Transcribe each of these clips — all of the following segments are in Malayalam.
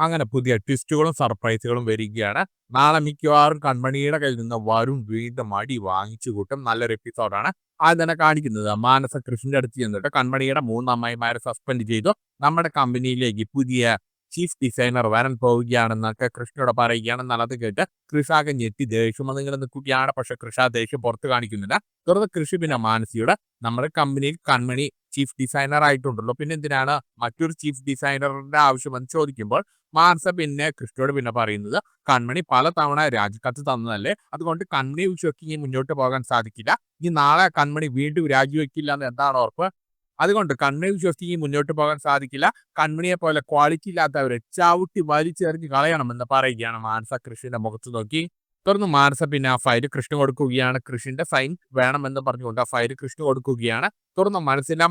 അങ്ങനെ പുതിയ ട്വിസ്റ്റുകളും സർപ്രൈസുകളും വരികയാണ്. നാളെ മിക്കവാറും കൺമണിയുടെ കയ്യിൽ നിന്ന് വരുൺ വീണ്ടും അടി വാങ്ങിച്ചു കൂട്ടും. നല്ലൊരു എപ്പിസോഡാണ്. ആദ്യം തന്നെ കാണിക്കുന്നത് മാനസ കൃഷ്ണന്റെ അടുത്ത് ചെന്നിട്ട് കൺമണിയുടെ 3 അമ്മായിമാരെ സസ്പെൻഡ് ചെയ്തു. നമ്മുടെ കമ്പനിയിലേക്ക് പുതിയ ചീഫ് ഡിസൈനർ വരാൻ പോവുകയാണെന്നൊക്കെ കൃഷ്ണയോട് പറയുകയാണ്. നല്ലത് കേട്ട് കൃഷാകെ ഞെട്ടി ദേഷ്യം വന്നിങ്ങനെ നിൽക്കുകയാണ്. പക്ഷെ കൃഷ ദേഷ്യം പുറത്ത് കാണിക്കുന്നില്ല. തുടർന്ന് കൃഷി പിന്നെ മാനസിയുടെ നമ്മുടെ കമ്പനിയിൽ കൺമണി ചീഫ് ഡിസൈനർ ആയിട്ടുണ്ടല്ലോ, പിന്നെ എന്തിനാണ് മറ്റൊരു ചീഫ് ഡിസൈനറിന്റെ ആവശ്യമെന്ന് ചോദിക്കുമ്പോൾ മാനസ പിന്നെ കൃഷ്ണയോട് പിന്നെ പറയുന്നത്, കൺമണി പല തവണ രാജിക്കത്ത് തന്നതല്ലേ, അതുകൊണ്ട് കൺമണി വിശ്വസിച്ച് മുന്നോട്ട് പോകാൻ സാധിക്കില്ല. ഈ നാളെ കൺമണി വീണ്ടും രാജിവെക്കില്ല എന്ന് എന്താണ് ഉറപ്പ്? അതുകൊണ്ട് കൺമണി വിശ്വസിച്ച് മുന്നോട്ട് പോകാൻ സാധിക്കില്ല. കൺമണിയെ പോലെ ക്വാളിറ്റി ഇല്ലാത്തവരെ ചവിട്ടി വലിച്ചെറിഞ്ഞ് കളയണമെന്ന് പറയുകയാണ് മാനസ കൃഷിന്റെ മുഖത്ത് നോക്കി. തുടർന്ന് മാനസ പിന്നെ ആ ഫയൽ കൃഷ്ണ കൊടുക്കുകയാണ്. കൃഷിന്റെ സൈൻ വേണമെന്ന് പറഞ്ഞുകൊണ്ട് ആ ഫയൽ കൃഷ്ണ കൊടുക്കുകയാണ്. തുടർന്ന്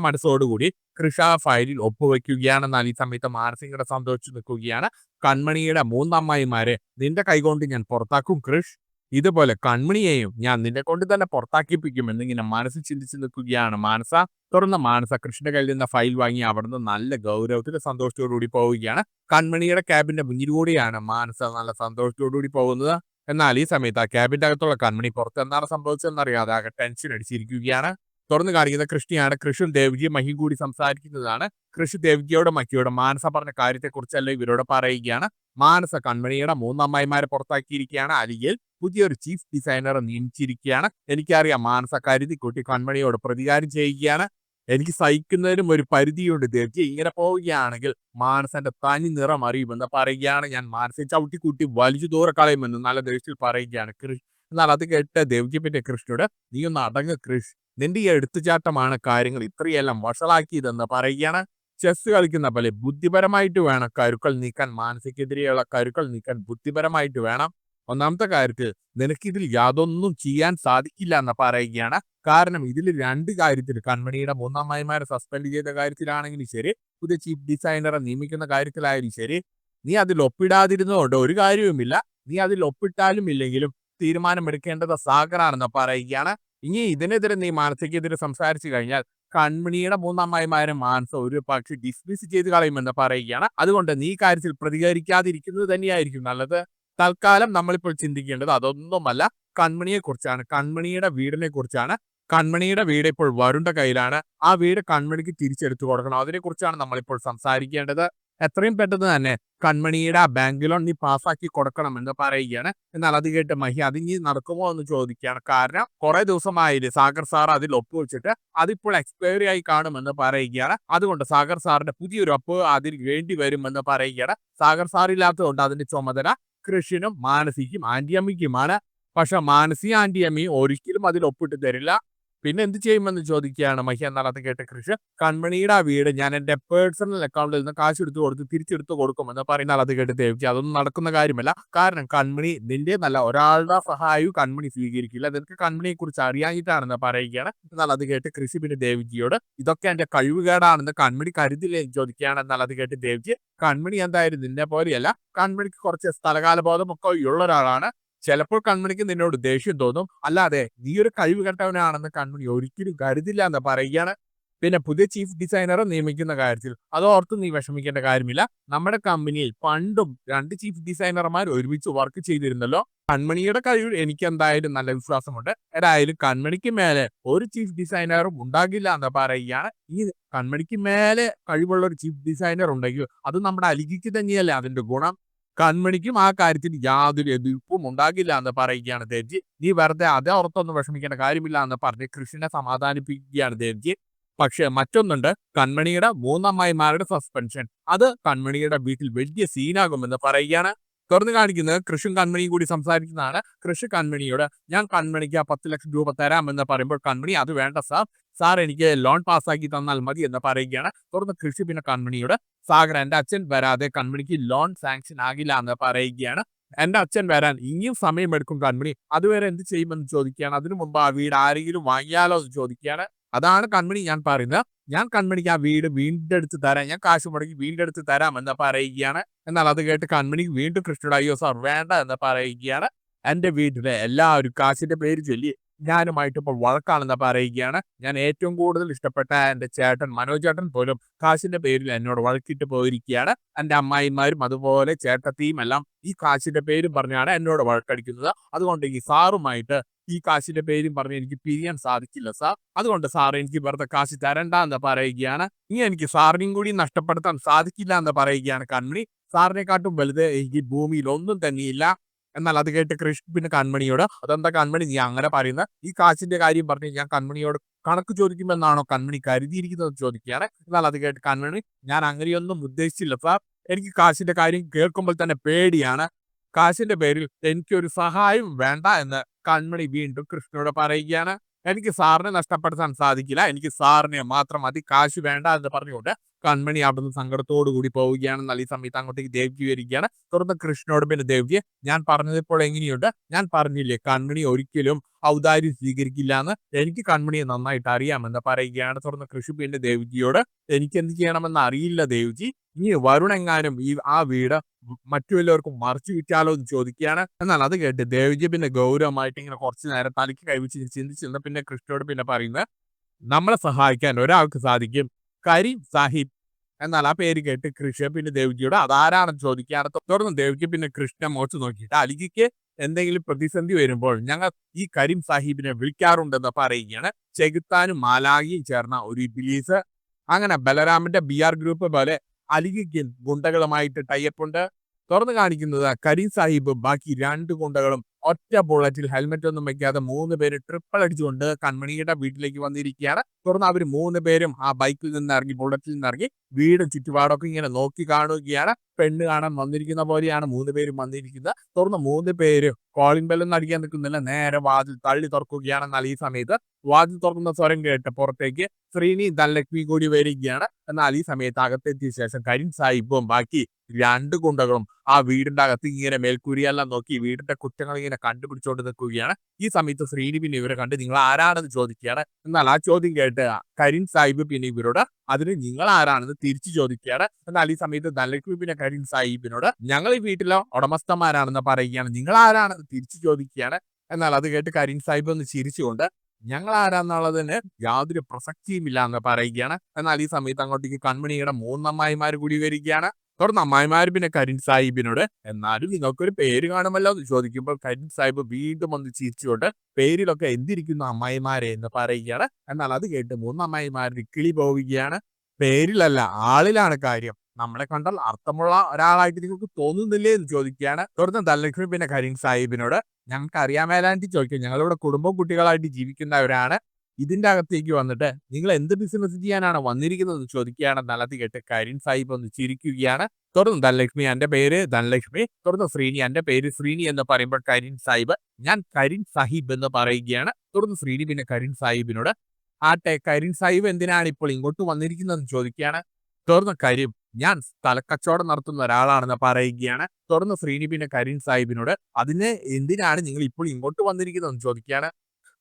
മനസ്സോടുകൂടി കൃഷ ആ ഫയലിൽ ഒപ്പുവെക്കുകയാണെന്നാൽ ഈ സമയത്ത് മാനസികയുടെ സന്തോഷിച്ച് നിൽക്കുകയാണ്. കൺമണിയുടെ 3 അമ്മായിമാരെ നിന്റെ കൈകൊണ്ട് ഞാൻ പുറത്താക്കും കൃഷ്. ഇതുപോലെ കൺമണിയെയും ഞാൻ നിന്നെ കൊണ്ട് തന്നെ പുറത്താക്കിപ്പിക്കും എന്നിങ്ങനെ മനസ്സിൽ ചിന്തിച്ച് നിൽക്കുകയാണ് മാനസ. തുടർന്ന് മാനസ കൃഷ്ണന്റെ കയ്യിൽ നിന്ന് ഫയൽ വാങ്ങി അവിടുന്ന് നല്ല ഗൗരവത്തിൽ സന്തോഷത്തോടുകൂടി പോവുകയാണ്. കൺമണിയുടെ ക്യാബിന്റെ മുന്നിലൂടെയാണ് മാനസ നല്ല സന്തോഷത്തോടുകൂടി പോകുന്നത്. എന്നാൽ ഈ സമയത്ത് ആ ക്യാബിന്റെ അകത്തുള്ള കൺമണി പുറത്ത് എന്താണ് സംഭവിച്ചതെന്നറിയാതെ ആകെ ടെൻഷൻ അടിച്ചിരിക്കുകയാണ്. തുറന്നു കാണിക്കുന്ന കൃഷ്ണയാണ്. കൃഷും ദേവ്ജിയും മഹിയും കൂടി സംസാരിക്കുന്നതാണ്. കൃഷി ദേവ്ജിയോടും മഹിയോടും മാനസ പറഞ്ഞ കാര്യത്തെക്കുറിച്ചല്ല ഇവരോട് പറയുകയാണ്. മാനസ കൺമണിയുടെ 3 അമ്മായിമാരെ പുറത്താക്കിയിരിക്കുകയാണ്. അല്ലെങ്കിൽ പുതിയൊരു ചീഫ് ഡിസൈനറെ നിയമിച്ചിരിക്കുകയാണ്. എനിക്കറിയാം മാനസ കരുതിക്കൂട്ടി കൺമണിയോട് പ്രതികാരം ചെയ്യുകയാണ്. എനിക്ക് സഹിക്കുന്നതിനും ഒരു പരിധിയുണ്ട് ദേവ്ജി, ഇങ്ങനെ പോവുകയാണെങ്കിൽ മാനസന്റെ തനി നിറം അറിയുമെന്ന് പറയുകയാണ്. ഞാൻ മാനസയെ ചവിട്ടിക്കൂട്ടി വലിച്ചു ദൂരെ കളയുമെന്ന് നല്ല ദേഷ്യത്തിൽ പറയുകയാണ് കൃഷ്. എന്നാൽ അത് കേട്ട് ദേവ്ജി പിന്നെ കൃഷ്ണയോട്, നീ ഒന്ന് അടങ്ങ് കൃഷ്, നിന്റെ ഈ എടുത്തുചാട്ടമാണ് കാര്യങ്ങൾ ഇത്രയെല്ലാം വഷളാക്കിയതെന്ന് പറയുകയാണ്. ചെസ് കളിക്കുന്ന പോലെ ബുദ്ധിപരമായിട്ട് വേണം കരുക്കൾ നീക്കാൻ. മാനസികെതിരെയുള്ള കരുക്കൾ നീക്കാൻ ബുദ്ധിപരമായിട്ട് വേണം. ഒന്നാമത്തെ കാര്യത്തിൽ നിനക്കിതിൽ യാതൊന്നും ചെയ്യാൻ സാധിക്കില്ല എന്ന് പറയുകയാണ്. കാരണം ഇതിൽ 2 കാര്യത്തിൽ കൺമണിയുടെ 3 അമ്മായിമാരെ സസ്പെൻഡ് ചെയ്ത കാര്യത്തിലാണെങ്കിലും ശരി, പുതിയ ചീഫ് ഡിസൈനറെ നിയമിക്കുന്ന കാര്യത്തിലായാലും ശരി, നീ അതിൽ ഒപ്പിടാതിരുന്നതുകൊണ്ട് ഒരു കാര്യവുമില്ല. നീ അതിൽ ഒപ്പിട്ടാലും ഇല്ലെങ്കിലും തീരുമാനമെടുക്കേണ്ടത് സാഗറാണെന്ന് പറയുകയാണ്. ഇനി ഇതിനെതിരെ നീ മാനസയ്ക്കെതിരെ സംസാരിച്ചു കഴിഞ്ഞാൽ കൺമണിയുടെ 3 അമ്മായിമാരെ മാനസ ഒരു പക്ഷെ ഡിസ്മിസ് ചെയ്ത് കളയുമെന്ന് പറയുകയാണ്. അതുകൊണ്ട് നീ കാര്യത്തിൽ പ്രതികരിക്കാതിരിക്കുന്നത് തന്നെയായിരിക്കും നല്ലത്. തൽക്കാലം നമ്മളിപ്പോൾ ചിന്തിക്കേണ്ടത് അതൊന്നുമല്ല, കൺമണിയെ കുറിച്ചാണ്, കൺമണിയുടെ വീടിനെ കുറിച്ചാണ്. കൺമണിയുടെ വീട് ഇപ്പോൾ വരുണിന്റെ കയ്യിലാണ്. ആ വീട് കൺമണിക്ക് തിരിച്ചെടുത്തു കൊടുക്കണം. അതിനെക്കുറിച്ചാണ് നമ്മളിപ്പോൾ സംസാരിക്കേണ്ടത്. എത്രയും പെട്ടെന്ന് തന്നെ കൺമണിയുടെ ആ ബാങ്ക് ലോൺ നീ പാസ്സാക്കി കൊടുക്കണമെന്ന് പറയുകയാണ്. എന്നാൽ അത് കേട്ട് മഹി അതിനി നടക്കുമോ എന്ന് ചോദിക്കുകയാണ്. കാരണം കുറെ ദിവസമായില്ലേ സാഗർ സാർ അതിൽ ഒപ്പുവെച്ചിട്ട്, അതിപ്പോൾ എക്സ്പയറി ആയി കാണുമെന്ന് പറയുകയാണ്. അതുകൊണ്ട് സാഗർ സാറിന്റെ പുതിയൊരു ഒപ്പ് അതിൽ വേണ്ടി വരുമെന്ന് പറയുകയാണ്. സാഗർ സാർ ഇല്ലാത്തതുകൊണ്ട് അതിന്റെ ചുമതല കൃഷിനും മാനസിക്കും ആന്റിയമ്മയ്ക്കുമാണ്. പക്ഷെ മാനസി ആന്റിയമ്മയും ഒരിക്കലും അതിൽ ഒപ്പിട്ട് തരില്ല. പിന്നെ എന്ത് ചെയ്യുമെന്ന് ചോദിക്കുകയാണ് മഹി. എന്നാൽ അത് കേട്ട കൃഷി, കൺമണിയുടെ ആ വീട് ഞാൻ എന്റെ പേഴ്സണൽ അക്കൗണ്ടിൽ നിന്ന് കാശ് എടുത്തു കൊടുത്ത് തിരിച്ചെടുത്ത് കൊടുക്കുമെന്ന് പറയുന്നാൽ അത് കേട്ട് ദേവ്ജി, അതൊന്നും നടക്കുന്ന കാര്യമല്ല. കാരണം കൺമണി നിന്റെ നല്ല ഒരാളുടെ സഹായവും കൺമണി സ്വീകരിക്കില്ല. നിനക്ക് കൺമണിയെ കുറിച്ച് അറിയാഞ്ഞിട്ടാണെന്ന് പറയുകയാണ്. എന്നാൽ അത് കേട്ട് കൃഷി പിന്നെ ദേവ്ജിയോട്, ഇതൊക്കെ എന്റെ കഴിവുകേടാണെന്ന് കൺമണി കരുതില്ലേ എന്ന് ചോദിക്കുകയാണ്. എന്നാൽ അത് കേട്ട് ദേവ്ജി, കൺമണി എന്തായാലും നിന്നെ പോലെയല്ല, കൺമണിക്ക് കുറച്ച് സ്ഥലകാല ബോധമൊക്കെ ഉള്ള ഒരാളാണ്. ചിലപ്പോൾ കൺമണിക്ക് നിന്നോട് ദേഷ്യം തോന്നും, അല്ലാതെ നീ ഒരു കഴിവ് കെട്ടവനാണെന്ന് കൺമണി ഒരിക്കലും കരുതില്ല എന്ന് പറയുകയാണ്. പിന്നെ പുതിയ ചീഫ് ഡിസൈനറെ നിയമിക്കുന്ന കാര്യത്തിൽ അതോർത്ത് നീ വിഷമിക്കേണ്ട കാര്യമില്ല. നമ്മുടെ കമ്പനിയിൽ പണ്ടും 2 ചീഫ് ഡിസൈനർമാർ ഒരുമിച്ച് വർക്ക് ചെയ്തിരുന്നല്ലോ. കൺമണിയുടെ കഴിവിൽ എനിക്ക് എന്തായാലും നല്ല വിശ്വാസമുണ്ട്. ഏതായാലും കൺമണിക്ക് മേലെ ഒരു ചീഫ് ഡിസൈനറും ഉണ്ടാകില്ല എന്ന് പറയുകയാണ്. ഈ കൺമണിക്ക് മേലെ കഴിവുള്ള ഒരു ചീഫ് ഡിസൈനർ ഉണ്ടെങ്കിൽ അത് നമ്മുടെ അലിഖിക്ക് തന്നെയല്ലേ അതിന്റെ ഗുണം. കൺമണിക്കും ആ കാര്യത്തിൽ യാതൊരു എതിർപ്പും ഉണ്ടാകില്ല എന്ന് പറയുകയാണ് ദേവ്ജി. നീ വെറുതെ അതേ ഓർത്തൊന്നും വിഷമിക്കേണ്ട കാര്യമില്ല എന്ന് പറഞ്ഞ് കൃഷ്ണനെ സമാധാനിപ്പിക്കുകയാണ് ദേവ്ജി. പക്ഷെ മറ്റൊന്നുണ്ട്, കൺമണിയുടെ 3 അമ്മായിമാരുടെ സസ്പെൻഷൻ. അത് കൺമണിയുടെ വീട്ടിൽ വലിയ സീനാകുമെന്ന് പറയുകയാണ്. തുറന്നു കാണിക്കുന്നത് കൃഷും കൺമണിയും കൂടി സംസാരിക്കുന്നതാണ്. കൃഷി കൺമണിയോട്, ഞാൻ കൺമണിക്ക് 10 ലക്ഷം രൂപ തരാമെന്ന് പറയുമ്പോൾ കൺമണി, അത് വേണ്ട സാർ എനിക്ക് ലോൺ പാസ്സാക്കി തന്നാൽ മതി എന്ന് പറയുകയാണ്. തുടർന്ന് കൃഷി പിന്നെ കൺമണിയോട്, സാഗർ എന്റെ അച്ഛൻ വരാതെ കൺമണിക്ക് ലോൺ സാങ്ഷൻ ആകില്ല എന്ന് പറയുകയാണ്. എന്റെ അച്ഛൻ വരാൻ ഇനിയും സമയമെടുക്കും കൺമണി, അതുവരെ എന്ത് ചെയ്യുമെന്ന് ചോദിക്കുകയാണ്. അതിനു മുമ്പ് ആ വീട് ആരെങ്കിലും വാങ്ങിയാലോ എന്ന് ചോദിക്കുകയാണ്. അതാണ് കൺമണി ഞാൻ പറയുന്നത്, ഞാൻ കൺമണിക്ക് ആ വീട് വീണ്ടെടുത്ത് തരാം, ഞാൻ കാശ് മുടക്കി വീണ്ടെടുത്ത് തരാം എന്ന് പറയുകയാണ്. എന്നാൽ അത് കേട്ട് കൺമണി വീണ്ടും കൃഷ്ണയുടെ, അയ്യോ സാർ വേണ്ട എന്ന് പറയുകയാണ്. എന്റെ വീട്ടിലെ എല്ലാവരും കാശിന്റെ പേര് ചൊല്ലി ഞാനുമായിട്ട് ഇപ്പോൾ വഴക്കാണെന്ന് പറയുകയാണ്. ഞാൻ ഏറ്റവും കൂടുതൽ ഇഷ്ടപ്പെട്ട എന്റെ ചേട്ടൻ മനോജ് ചേട്ടൻ പോലും കാശിന്റെ പേരിൽ എന്നോട് വഴക്കിട്ട് പോയിരിക്കുകയാണ്. എന്റെ അമ്മായിമാരും അതുപോലെ ചേട്ടത്തിയും എല്ലാം ഈ കാശിന്റെ പേരും പറഞ്ഞാണ് എന്നോട് വഴക്കടിക്കുന്നത്. അതുകൊണ്ട് ഈ സാറുമായിട്ട് ഈ കാശിന്റെ പേരും പറഞ്ഞ് എനിക്ക് പിരിയാൻ സാധിക്കില്ല സാർ. അതുകൊണ്ട് സാർ എനിക്ക് വെറുതെ കാശ് തരണ്ട എന്ന് പറയുകയാണ്. ഇനി എനിക്ക് സാറിനെയും കൂടി നഷ്ടപ്പെടുത്താൻ സാധിക്കില്ല എന്ന് പറയുകയാണ് കൺമണി. സാറിനെക്കാട്ടും വലുത് എനിക്ക് ഭൂമിയിൽ ഒന്നും തന്നെയില്ല. എന്നാൽ അത് കേട്ട് കൃഷ്ണ പിന്നെ കൺമണിയോട് അതെന്താ കൺമണി നീ അങ്ങനെ പറയുന്നത്? ഈ കാശിന്റെ കാര്യം പറഞ്ഞ് ഞാൻ കൺമണിയോട് കണക്ക് ചോദിക്കുമെന്നാണോ കൺമണി കരുതിയിരിക്കുന്നത് ചോദിക്കുകയാണ്. എന്നാൽ അത് കേട്ട് കൺമണി ഞാൻ അങ്ങനെയൊന്നും ഉദ്ദേശിച്ചില്ല സാർ. എനിക്ക് കാശിന്റെ കാര്യം കേൾക്കുമ്പോൾ തന്നെ പേടിയാണ്. കാശിന്റെ പേരിൽ എനിക്കൊരു സഹായം വേണ്ട എന്ന് കൺമണി വീണ്ടും കൃഷ്ണനോട് പറയുകയാണ്. എനിക്ക് സാറിനെ നഷ്ടപ്പെടുത്താൻ സാധിക്കില്ല. എനിക്ക് സാറിനെ മാത്രം മതി. കാശ് വേണ്ട എന്ന് പറഞ്ഞുകൊണ്ട് കൺമണി അവിടുന്ന് സങ്കടത്തോടു കൂടി പോവുകയാണ്. എന്നാൽ ഈ സമയത്ത് അങ്ങോട്ടേക്ക് ദേവ്ജി വരികയാണ്. തുടർന്ന് കൃഷ്ണനോട് പിന്നെ ദേവ്ജി ഞാൻ പറഞ്ഞത് ഇപ്പോൾ എങ്ങനെയുണ്ട്? ഞാൻ പറഞ്ഞില്ലേ കൺമണി ഒരിക്കലും ഔദാര്യം സ്വീകരിക്കില്ല എന്ന്. എനിക്ക് കൺമണിയെ നന്നായിട്ട് അറിയാമെന്ന് പറയുകയാണ്. തുടർന്ന് കൃഷി പിന്നെ ദേവ്ജിയോട് എനിക്ക് എന്ത് ചെയ്യണമെന്ന് അറിയില്ല ദേവ്ജി. ഇനി വരുൺ എങ്ങാനും ആ വീട് മറ്റു വല്ലവർക്കും മറിച്ചു വിറ്റാലോ എന്ന് ചോദിക്കുകയാണ്. എന്നാൽ അത് കേട്ട് ദേവ്ജി പിന്നെ ഗൗരവമായിട്ട് ഇങ്ങനെ കുറച്ചു നേരം തലയ്ക്ക് കൈവച്ച് ചിന്തിച്ചിരുന്ന പിന്നെ കൃഷ്ണയോട് പിന്നെ പറയുന്നത് നമ്മളെ സഹായിക്കാൻ ഒരാൾക്ക് സാധിക്കും, കരീം സാഹിബ്. എന്നാൽ ആ പേര് കേട്ട് കൃഷ്ണ പിന്നെ ദേവ്ജിയോട് അതാരാണെന്ന് ചോദിക്കുകയാണ്. തുടർന്ന് ദേവ്ജി പിന്നെ കൃഷ്ണ മോച്ച് നോക്കിയിട്ട് അലിക്ക് എന്തെങ്കിലും പ്രതിസന്ധി വരുമ്പോൾ ഞങ്ങൾ ഈ കരീം സാഹിബിനെ വിളിക്കാറുണ്ടെന്ന് പറയുകയാണ്. ചെകുത്താനും മാലാഖിയും ചേർന്ന ഒരു ഇബിലീസ്. അങ്ങനെ ബലരാമന്റെ BR ഗ്രൂപ്പ് പോലെ അലിക്ക് ഗുണ്ടകളുമായിട്ട് ടൈപ്പ് ഉണ്ട്. തുറന്നു കാണിക്കുന്നത് കരീം സാഹിബും ബാക്കി 2 ഗുണ്ടകളും ഒറ്റ ബുള്ളറ്റിൽ ഹെൽമെറ്റ് ഒന്നും വെക്കാതെ 3 പേര് ട്രിപ്പിൾ അടിച്ചുകൊണ്ട് കൺമണിയുടെ വീട്ടിലേക്ക് വന്നിരിക്കുകയാണ്. തുടർന്ന് അവർ 3 പേരും ആ ബൈക്കിൽ നിന്ന് ഇറങ്ങി ബുള്ളറ്റിൽ നിന്ന് ഇറങ്ങി വീടും ചുറ്റുപാടൊക്കെ ഇങ്ങനെ നോക്കി കാണുകയാണ്. പെണ്ണ് കാണാൻ വന്നിരിക്കുന്ന പോലെയാണ് 3 പേരും വന്നിരിക്കുന്നത്. തുടർന്ന് 3 പേര് കോളിംഗ് ബെല്ലൊന്നും അടിക്കാൻ നിൽക്കുന്നില്ല, നേരെ വാതിൽ തള്ളി തുറക്കുകയാണ്. എന്നാൽ ഈ സമയത്ത് വാതിൽ തുറക്കുന്ന സ്വരം കേട്ട് പുറത്തേക്ക് ശ്രീനി ധനലക്ഷ്മി കൂടി വരികയാണ്. എന്നാൽ ഈ സമയത്ത് അകത്തെത്തിയ ശേഷം കരീം സാഹിബും ബാക്കി 2 ഗുണ്ടകളും ആ വീടിന്റെ അകത്ത് ഇങ്ങനെ മേൽക്കൂരിയെല്ലാം നോക്കി വീടിന്റെ കുറ്റങ്ങൾ ഇങ്ങനെ കണ്ടുപിടിച്ചുകൊണ്ട് നിൽക്കുകയാണ്. ഈ സമയത്ത് ശ്രീനി പിന്നെ ഇവരെ കണ്ട് നിങ്ങൾ ആരാണെന്ന് ചോദിക്കുകയാണ്. എന്നാൽ ആ ചോദ്യം കേട്ട് കരീം സാഹിബ് പിന്നെ ഇവരോട് അതിന് നിങ്ങൾ ആരാണെന്ന് തിരിച്ചു ചോദിക്കുകയാണ്. എന്നാൽ ഈ സമയത്ത് ധനലക്ഷ്മി പിന്നെ കരീം സാഹിബിനോട് ഞങ്ങൾ ഈ വീട്ടിലെ ഉടമസ്ഥന്മാരാണെന്ന് പറയുകയാണ്. നിങ്ങൾ ആരാണെന്ന് തിരിച്ചു ചോദിക്കുകയാണ്. എന്നാൽ അത് കേട്ട് കരീം സാഹിബ് ഒന്ന് ചിരിച്ചുകൊണ്ട് ഞങ്ങൾ ആരാന്നുള്ളതിന് യാതൊരു പ്രസക്തിയുമില്ല എന്ന് പറയുകയാണ്. എന്നാൽ ഈ സമയത്ത് അങ്ങോട്ടേക്ക് കൺമണിയുടെ 3 അമ്മായിമാർ കൂടി വരികയാണ്. തുടർന്ന് അമ്മായിമാർ പിന്നെ കരീം സാഹിബിനോട് എന്നാലും നിങ്ങൾക്കൊരു പേര് കാണുമല്ലോ എന്ന് ചോദിക്കുമ്പോൾ കരീം സാഹിബ് വീണ്ടും ഒന്ന് ചിരിച്ചുകൊണ്ട് പേരിലൊക്കെ എന്തിരിക്കുന്നു അമ്മായിമാരെ എന്ന് പറയുകയാണ്. എന്നാൽ അത് കേട്ട് 3 അമ്മായിമാരുടെ കിളി പോവുകയാണ്. പേരിലല്ല ആളിലാണ് കാര്യം. നമ്മളെ കണ്ടാൽ അർത്ഥമുള്ള ഒരാളായിട്ട് നിങ്ങൾക്ക് തോന്നുന്നില്ലേ എന്ന് ചോദിക്കുകയാണ്. തുടർന്ന് ധനലക്ഷ്മി പിന്നെ കരീം സാഹിബിനോട് ഞങ്ങൾക്ക് അറിയാൻ മേലായിട്ട് ചോദിക്കും, ഞങ്ങളിവിടെ കുടുംബവും കുട്ടികളായിട്ട് ജീവിക്കുന്നവരാണ്. ഇതിന്റെ അകത്തേക്ക് വന്നിട്ട് നിങ്ങൾ എന്ത് ബിസിനസ് ചെയ്യാനാണ് വന്നിരിക്കുന്നത് എന്ന് ചോദിക്കുകയാണ്. നല്ലത് കേട്ട് കരീം സാഹിബ് ഒന്ന് ചിരിക്കുകയാണ്. തുടർന്ന് ധനലക്ഷ്മി എന്റെ പേര് ധനലക്ഷ്മി. തുടർന്ന് ശ്രീനി എന്റെ പേര് ശ്രീനി എന്ന് പറയുമ്പോൾ കരീം സാഹിബ് ഞാൻ കരീം സാഹിബ് എന്ന് പറയുകയാണ്. തുടർന്ന് ശ്രീനി പിന്നെ കരീം സാഹിബിനോട് ആട്ടെ കരീം സാഹിബ് എന്തിനാണ് ഇപ്പോൾ ഇങ്ങോട്ട് വന്നിരിക്കുന്നതെന്ന് ചോദിക്കുകയാണ്. തുടർന്ന് കരീം ഞാൻ സ്ഥലക്കച്ചവടം നടത്തുന്ന ഒരാളാണെന്ന് പറയുകയാണ്. തുടർന്ന് ശ്രീനി പിന്നെ കരീം സാഹിബിനോട് അതിന് എന്തിനാണ് നിങ്ങൾ ഇപ്പോൾ ഇങ്ങോട്ട് വന്നിരിക്കുന്നതെന്ന് ചോദിക്കുകയാണ്.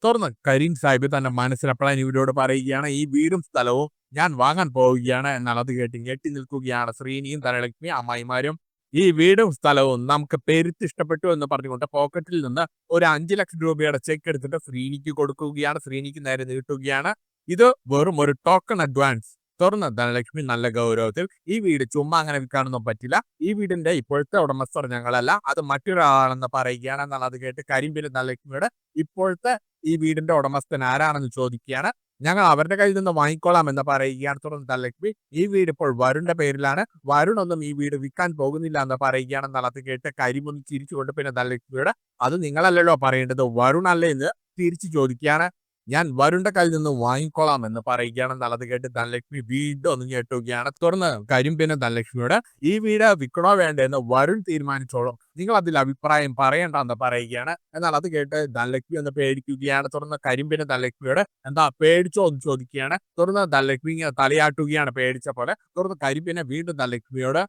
തുടർന്ന് കരീം സാഹിബ് തന്റെ മനസ്സിലപ്പോഴാണ് ഇവരോട് പറയുകയാണ് ഈ വീടും സ്ഥലവും ഞാൻ വാങ്ങാൻ പോവുകയാണ്. എന്നാൽ അത് കേട്ട് ഞെട്ടി നിൽക്കുകയാണ് ശ്രീനിയും ധനലക്ഷ്മി അമ്മായിമാരും. ഈ വീടും സ്ഥലവും നമുക്ക് പെരുത്ത് ഇഷ്ടപ്പെട്ടു എന്ന് പറഞ്ഞുകൊണ്ട് പോക്കറ്റിൽ നിന്ന് ഒരു 5 ലക്ഷം രൂപയുടെ ചെക്ക് എടുത്തിട്ട് ശ്രീനിക്ക് കൊടുക്കുകയാണ്. ശ്രീനിക്ക് നേരെ നീട്ടുകയാണ്. ഇത് വെറും ഒരു ടോക്കൺ അഡ്വാൻസ്. തുടർന്ന് ധനലക്ഷ്മി നല്ല ഗൗരവത്തിൽ ഈ വീട് ചുമ്മാ അങ്ങനെ വിൽക്കാനൊന്നും പറ്റില്ല. ഈ വീടിന്റെ ഇപ്പോഴത്തെ ഉടമസ്ഥർ ഞങ്ങളല്ല, അത് മറ്റൊരാളാണെന്ന് പറയുകയാണ്. എന്നാൽ അത് കേട്ട് കരീം പിന്നെ ധനലക്ഷ്മിയുടെ ഇപ്പോഴത്തെ ഈ വീടിന്റെ ഉടമസ്ഥൻ ആരാണെന്ന് ചോദിക്കുകയാണ്. ഞങ്ങൾ അവരുടെ കയ്യിൽ നിന്ന് വാങ്ങിക്കോളാം എന്ന് പറയുകയാണ്. തുടർന്ന് ധനലക്ഷ്മി ഈ വീട് ഇപ്പോൾ വരുണിന്റെ പേരിലാണ്, വരുണൊന്നും ഈ വീട് വിൽക്കാൻ പോകുന്നില്ല എന്ന് പറയുകയാണ്. എന്നാൽ അത് കേട്ട് കരീം ഒന്ന് ചിരിച്ചുകൊണ്ട് പിന്നെ ധനലക്ഷ്മിയുടെ അത് നിങ്ങളല്ലല്ലോ പറയേണ്ടത് വരുൺ അല്ലേ എന്ന് തിരിച്ചു ചോദിക്കുകയാണ്. ഞാൻ വരുണിന്റെ കയ്യിൽ നിന്ന് വാങ്ങിക്കോളാം എന്ന് പറയുകയാണ്. എന്നാൽ അത് കേട്ട് ധനലക്ഷ്മി വീണ്ടും ഒന്ന് ഞെട്ടുകയാണ്. തുടർന്ന് കരീം പിന്നെ ധനലക്ഷ്മിയോട് ഈ വീട് വിൽക്കണോ വേണ്ടെന്ന് വരുൺ തീരുമാനിച്ചോളും, നിങ്ങൾ അതിൽ അഭിപ്രായം പറയണ്ട എന്ന് പറയുകയാണ്. എന്നാൽ അത് കേട്ട് ധനലക്ഷ്മി ഒന്ന് പേടിക്കുകയാണ്. തുടർന്ന് കരീം പിന്നെ ധനലക്ഷ്മിയോട് എന്താ പേടിച്ചോ എന്ന് ചോദിക്കുകയാണ്. തുടർന്ന് ധനലക്ഷ്മി ഇങ്ങനെ തലയാട്ടുകയാണ് പേടിച്ച പോലെ. തുടർന്ന് കരീം പിന്നെ വീണ്ടും ധനലക്ഷ്മിയോട്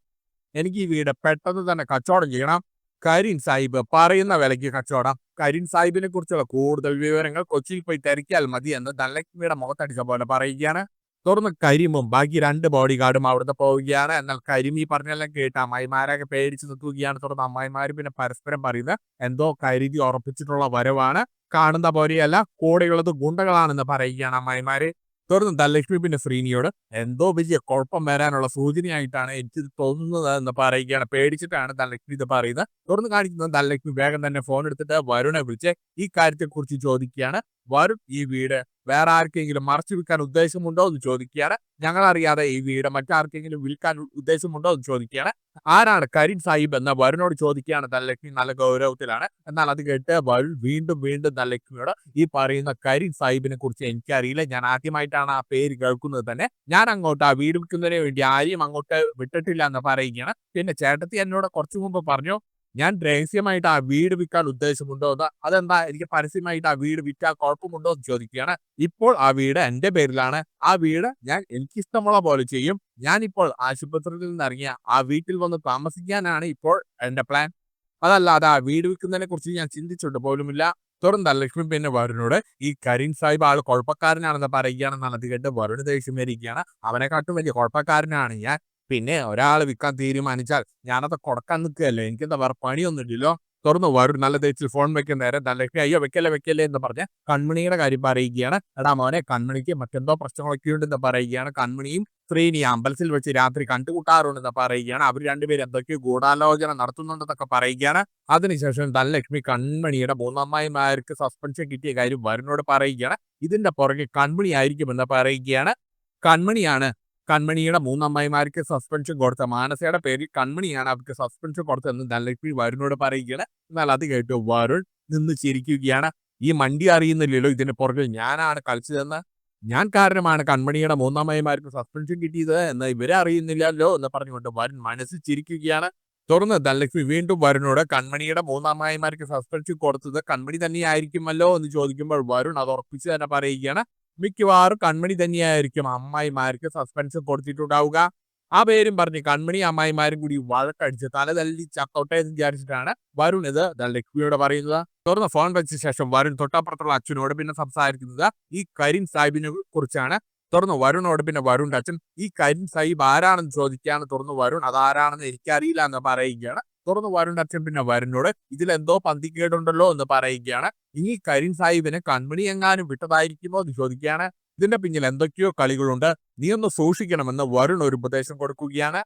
എനിക്ക് ഈ വീട് പെട്ടെന്ന് തന്നെ കച്ചവടം ചെയ്യണം, കരീം സാഹിബ് പറയുന്ന വിലയ്ക്ക് കച്ചവടം. കരീം സാഹിബിനെ കുറിച്ചുള്ള കൂടുതൽ വിവരങ്ങൾ കൊച്ചിയിൽ പോയി തിരക്കിയാൽ മതി എന്ന് ധനലക്ഷ്മിയുടെ മുഖത്തടിച്ച പോലെ പറയുകയാണ്. തുടർന്ന് കരീമും ബാക്കി 2 ബോഡി ഗാർഡും അവിടുന്ന് പോവുകയാണ്. എന്നാൽ കരീം ഈ പറഞ്ഞെല്ലാം കേട്ട് അമ്മായിമാരൊക്കെ പേടിച്ച് നിൽക്കുകയാണ്. തുടർന്ന് അമ്മായിമാർ പിന്നെ പരസ്പരം പറയുന്നത് എന്തോ കരുതി ഉറപ്പിച്ചിട്ടുള്ള വരവാണ്, കാണുന്ന പോലെയല്ല, കൂടെയുള്ളത് ഗുണ്ടകളാണെന്ന് പറയുകയാണ് അമ്മായിമാര്. തുടർന്ന് ധനലക്ഷ്മി പിന്നെ ശ്രീനിയോട് എന്തോ വലിയ കുഴപ്പം വരാനുള്ള സൂചനയായിട്ടാണ് എനിക്ക് ഇത് തോന്നുന്നത് എന്ന് പറയുകയാണ്. പേടിച്ചിട്ടാണ് ധനലക്ഷ്മി ഇത് പറയുന്നത്. തുടർന്ന് കാണിക്കുന്നത് ധനലക്ഷ്മി വേഗം തന്നെ ഫോൺ എടുത്തിട്ട് വരുണെ വിളിച്ച് ഈ കാര്യത്തെക്കുറിച്ച് ചോദിക്കുകയാണ്. വരുൺ ഈ വീട് വേറെ ആർക്കെങ്കിലും മറച്ചു വിൽക്കാൻ ഉദ്ദേശമുണ്ടോ എന്ന് ചോദിക്കുകയാണ്. ഞങ്ങളറിയാതെ ഈ വീട് മറ്റാർക്കെങ്കിലും വിൽക്കാൻ ഉദ്ദേശമുണ്ടോ എന്ന് ചോദിക്കുകയാണ്. ആരാണ് കരീം സാഹിബ് എന്ന വരുണോട് ചോദിക്കുകയാണ് ധനലക്ഷ്മി നല്ല ഗൗരവത്തിലാണ്. എന്നാൽ അത് കേട്ട് വരുൺ വീണ്ടും വീണ്ടും ധനലക്ഷ്മിയോട് ഈ പറയുന്ന കരീം സാഹിബിനെ കുറിച്ച് എനിക്കറിയില്ല. ഞാൻ ആദ്യമായിട്ടാണ് ആ പേര് കേൾക്കുന്നത് തന്നെ. ഞാൻ അങ്ങോട്ട് ആ വീട് വിൽക്കുന്നതിന് വേണ്ടി ആരെയും അങ്ങോട്ട് വിട്ടിട്ടില്ല എന്ന് പറയുകയാണ്. പിന്നെ ചേട്ടത്തി എന്നോട് കുറച്ചു മുമ്പ് പറഞ്ഞു ഞാൻ രഹസ്യമായിട്ട് ആ വീട് വിൽക്കാൻ ഉദ്ദേശമുണ്ടോ എന്ന്. അതെന്താ എനിക്ക് പരസ്യമായിട്ട് ആ വീട് വിറ്റാൽ കുഴപ്പമുണ്ടോ എന്ന് ചോദിക്കുകയാണ്. ഇപ്പോൾ ആ വീട് എന്റെ പേരിലാണ്. ആ വീട് ഞാൻ എനിക്കിഷ്ടമുള്ള പോലെ ചെയ്യും. ഞാനിപ്പോൾ ആശുപത്രിയിൽ നിന്ന് ഇറങ്ങിയ ആ വീട്ടിൽ വന്ന് താമസിക്കാനാണ് ഇപ്പോൾ എന്റെ പ്ലാൻ. അതല്ലാതെ ആ വീട് വിൽക്കുന്നതിനെ കുറിച്ച് ഞാൻ ചിന്തിച്ചിട്ട് പോലുമില്ല. തുടർന്ന് ധനലക്ഷ്മി പിന്നെ വരുണോട് ഈ കരീം സാഹിബ് ആൾ കുഴപ്പക്കാരനാണെന്ന് പറയുകയാണെന്നാണ് അത് കേട്ട് വരുണ് ദേഷ്യം വരികയാണ്. അവനെക്കാട്ടും വലിയ കുഴപ്പക്കാരനാണ് ഞാൻ. പിന്നെ ഒരാൾ വിൽക്കാൻ തീരുമാനിച്ചാൽ ഞാനത് കൊടുക്കാൻ നിൽക്കുകയല്ലേ, എനിക്കെന്താ വേറെ പണിയൊന്നുമില്ലല്ലോ. തുറന്നു വരുൺ നല്ല തേച്ചിൽ ഫോൺ വെക്കുന്ന നേരം ധനലക്ഷ്മി അയ്യോ വെക്കല്ലേ എന്ന് പറഞ്ഞ് കൺമണിയുടെ കാര്യം പറയുകയാണ്. എടാ മോനെ, കൺമണിക്ക് മറ്റെന്തോ പ്രശ്നങ്ങളൊക്കെ ഉണ്ടെന്ന് പറയുകയാണ്. കൺമണിയും ശ്രീനിയും അമ്പലത്തിൽ വെച്ച് രാത്രി കണ്ടുകൂട്ടാറുണ്ടെന്ന് പറയുകയാണ്. അവർ രണ്ടുപേരും എന്തൊക്കെയോ ഗൂഢാലോചന നടത്തുന്നുണ്ടെന്നൊക്കെ പറയുകയാണ്. അതിനുശേഷം ധനലക്ഷ്മി കൺമണിയുടെ മൂന്നമ്മായിമാർക്ക് സസ്പെൻഷൻ കിട്ടിയ കാര്യം വരുണോട് പറയുകയാണ്. ഇതിന്റെ പുറകെ കൺമണി ആയിരിക്കുമെന്ന് പറയുകയാണ്. കൺമണിയാണ് കൺമണിയുടെ മൂന്നമ്മായിമാർക്ക് സസ്പെൻഷൻ കൊടുത്ത മാനസയുടെ പേരിൽ കൺമണിയാണ് അവർക്ക് സസ്പെൻഷൻ കൊടുത്തതെന്ന് ധനലക്ഷ്മി വരുണോട് പറയുകയാണ്. എന്നാൽ അത് കേട്ട് വരുൺ നിന്ന് ചിരിക്കുകയാണ്. ഈ മണ്ടി അറിയുന്നില്ലല്ലോ ഇതിന് പുറകിൽ ഞാനാണ് കളിച്ചതെന്ന്. ഞാൻ കാരണമാണ് കൺമണിയുടെ മൂന്നമ്മായിമാർക്ക് സസ്പെൻഷൻ കിട്ടിയത് എന്ന് ഇവരെ അറിയുന്നില്ലല്ലോ എന്ന് പറഞ്ഞുകൊണ്ട് വരുൺ മനസ്സിൽ ചിരിക്കുകയാണ്. തുടർന്ന് ധനലക്ഷ്മി വീണ്ടും വരുണോട് കൺമണിയുടെ മൂന്നമ്മായിമാർക്ക് സസ്പെൻഷൻ കൊടുത്തത് കൺമണി തന്നെയായിരിക്കുമല്ലോ എന്ന് ചോദിക്കുമ്പോൾ വരുൺ അത് ഉറപ്പിച്ച് തന്നെ പറയുകയാണ്. മിക്കവാറും കൺമണി തന്നെയായിരിക്കും അമ്മായിമാർക്ക് സസ്പെൻഷൻ കൊടുത്തിട്ടുണ്ടാവുക. ആ പേരും പറഞ്ഞ് കൺമണി അമ്മായിമാരും കൂടി വഴക്കടിച്ച് തല തല്ലി ചത്തോട്ടെ എന്ന് വിചാരിച്ചിട്ടാണ് വരുൺ ഇത് ധനലക്ഷ്മിയോട് പറയുന്നത്. തുറന്ന് ഫോൺ വെച്ച ശേഷം വരുൺ തൊട്ടപ്പുറത്തുള്ള അച്ഛനോട് പിന്നെ സംസാരിക്കുന്നത് ഈ കരീം സാഹിബിനെ കുറിച്ചാണ്. തുറന്ന് വരുണോട് പിന്നെ വരുണിന്റെ അച്ഛൻ ഈ കരീം സാഹിബ് ആരാണെന്ന് ചോദിക്കുകയാണ്. തുറന്ന് വരുൺ അതാരാണെന്ന് എനിക്കറിയില്ല എന്ന് പറയുകയാണ്. തുറന്ന് വരുണിന്റെ അച്ഛൻ പിന്നെ വരുണോട് ഇതിലെന്തോ പന്തികേടുണ്ടല്ലോ എന്ന് പറയുകയാണ്. ഇനി കരീം സാഹിബിനെ കൺമണി എങ്ങാനും വിട്ടതായിരിക്കുമോ എന്ന് ചോദിക്കുകയാണ്. ഇതിന്റെ പിന്നിൽ എന്തൊക്കെയോ കളികളുണ്ട്, നീ ഒന്ന് സൂക്ഷിക്കണമെന്ന് വരുൺ ഒരു ഉപദേശം കൊടുക്കുകയാണ്.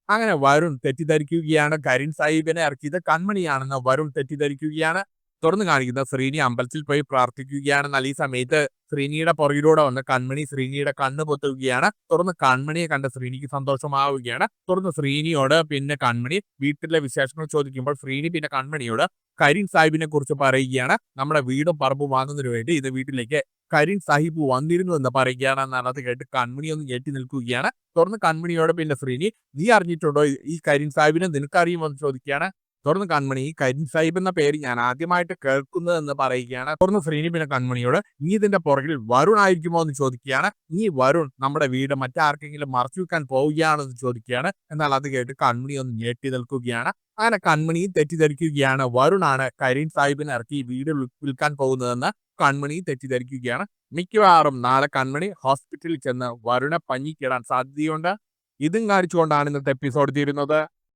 അങ്ങനെ വരുൺ തെറ്റിദ്ധരിക്കുകയാണ്. കരീം സാഹിബിനെ ഇറക്കിയത് കൺമണിയാണെന്ന് വരുൺ തെറ്റിദ്ധരിക്കുകയാണ്. തുറന്നു കാണിക്കുന്ന ശ്രീനി അമ്പലത്തിൽ പോയി പ്രാർത്ഥിക്കുകയാണെന്നാൽ ഈ സമയത്ത് ശ്രീനിയുടെ പുറകിലൂടെ വന്ന് കൺമണി ശ്രീനിയുടെ കണ്ണ് പൊത്തുകയാണ്. തുറന്ന് കൺമണിയെ കണ്ട ശ്രീനിക്ക് സന്തോഷമാവുകയാണ്. തുറന്ന് ശ്രീനിയോട് പിന്നെ കൺമണി വീട്ടിലെ വിശേഷങ്ങൾ ചോദിക്കുമ്പോൾ ശ്രീനി പിന്നെ കൺമണിയോട് കരീം സാഹിബിനെ കുറിച്ച് പറയുകയാണ്. നമ്മുടെ വീടും പറമ്പും വാങ്ങുന്നതിന് വേണ്ടി ഇത് വീട്ടിലേക്ക് കരീം സാഹിബ് വന്നിരുന്നു എന്ന് പറയുകയാണ്. എന്നാൽ അത് കേട്ട് കൺമണി ഒന്ന് ഞെട്ടി നിൽക്കുകയാണ്. തുറന്ന് കൺമണിയോട് പിന്നെ ശ്രീനി നീ അറിഞ്ഞിട്ടുണ്ടോ ഈ കരീം സാഹിബിനെ നിനക്കറിയുമോ എന്ന് ചോദിക്കുകയാണ്. തുറന്ന് കൺമണി കരീം സാഹിബ് എന്ന പേര് ഞാൻ ആദ്യമായിട്ട് കേൾക്കുന്നതെന്ന് പറയുകയാണ്. തുറന്ന് ശ്രീനി പിന്നെ കൺമണിയോട് നീ ഇതിന്റെ പുറകിൽ വരുൺ ആയിരിക്കുമോ എന്ന് ചോദിക്കുകയാണ്. ഈ വരുൺ നമ്മുടെ വീട് മറ്റാർക്കെങ്കിലും മറച്ചു വെക്കാൻ പോവുകയാണെന്ന് ചോദിക്കുകയാണ്. എന്നാൽ അത് കേട്ട് കൺമണി ഒന്ന് ഞെട്ടി നിൽക്കുകയാണ്. അങ്ങനെ കൺമണി തെറ്റിദ്ധരിക്കുകയാണ്. വരുണാണ് കരീം സാഹിബിനെ ഇറക്കി വീട് വിൽക്കാൻ പോകുന്നതെന്ന് കൺമണി തെറ്റിദ്ധരിക്കുകയാണ്. മിക്കവാറും നാളെ കൺമണി ഹോസ്പിറ്റലിൽ ചെന്ന് വരുണെ പഞ്ഞിക്കിടാൻ സാധ്യതയുണ്ട്. ഇതും കാണിച്ചുകൊണ്ടാണ് ഇന്നത്തെ എപ്പിസോഡ് തീരുന്നത്.